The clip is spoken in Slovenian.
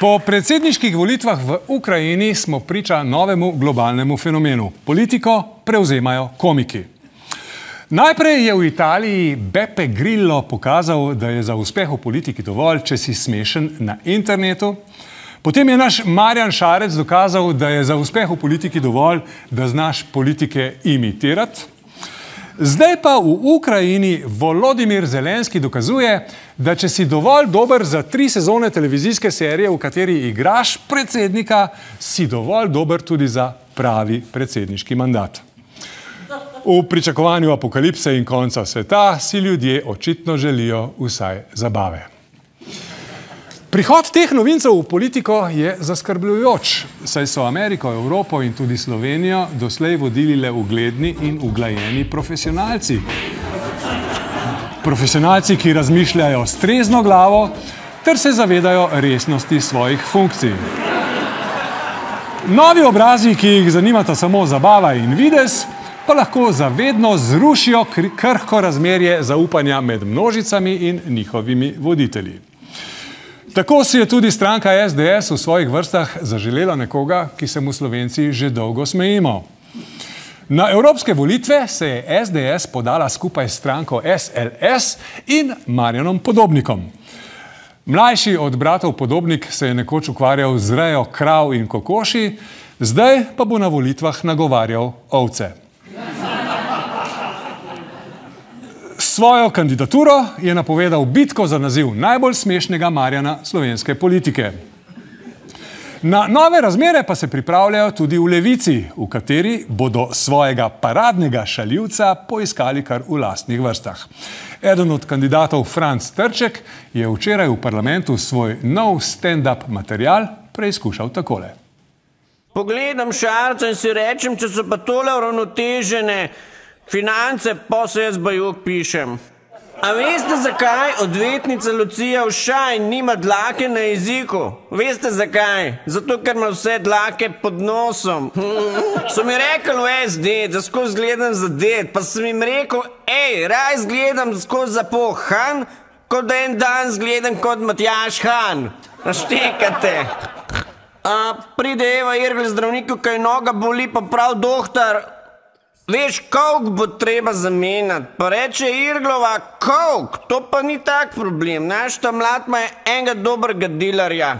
Po predsedniških volitvah v Ukrajini smo priča novemu globalnemu fenomenu. Politiko prevzemajo komiki. Najprej je v Italiji Beppe Grillo pokazal, da je za uspeh v politiki dovolj, če si smešen na internetu. Potem je naš Marjan Šarec dokazal, da je za uspeh v politiki dovolj, da znaš politike imitirati. Zdaj pa v Ukrajini Volodimir Zelenski dokazuje, da če si dovolj dober za 3 sezone televizijske serije, v kateri igraš predsednika, si dovolj dober tudi za pravi predsedniški mandat. V pričakovanju apokalipse in konca sveta si ljudje očitno želijo vsaj zabave. Prihod teh novincev v politiko je zaskrbljujoč, saj so Ameriko, Evropo in tudi Slovenijo doslej vodili le ugledni in uglajeni profesionalci. Profesionalci, ki razmišljajo s trezno glavo ter se zavedajo resnosti svojih funkcij. Novi obrazi, ki jih zanimata samo zabava in videz, pa lahko zavedno zrušijo krhko razmerje zaupanja med množicami in njihovimi voditelji. Tako si je tudi stranka SDS v svojih vrstah zaželela nekoga, ki se mu Slovenci že dolgo smejimo. Na evropske volitve se je SDS podala skupaj s stranko SLS in Marjanom Podobnikom. Mlajši od bratov Podobnik se je nekoč ukvarjal z rejo krav in kokoši, zdaj pa bo na volitvah nagovarjal ovce. Svojo kandidaturo je napovedal bitko za naziv najbolj smešnega Marjana slovenske politike. Na nove razmere pa se pripravljajo tudi v Levici, v kateri bodo svojega paradnega šaljivca poiskali kar v lastnih vrstah. Eden od kandidatov, Franc Trček, je včeraj v parlamentu svoj nov stand-up material preizkušal takole. Pogledam Šarca in si rečem, če so pa tole uravnotežene finance, pa se jaz bajuk pišem. A veste, zakaj odvetnica Lucija Ušaj nima dlake na jeziku? Veste zakaj? Zato, ker ima vse dlake pod nosom. So mi rekli v SD, da skozi gledam za ded, pa sem jim rekel, raj zgledam skozi za Han, kot da en dan zgledam kot Matjaž Han. Naštekate. Pride Eva Irgl zdravniku, kaj noga boli, pa prav doktor, veš, koliko bo treba zamenjati, pa reče Irglova, koliko, to pa ni tak problem, naš ta mlad ima enega dobrega dilerja.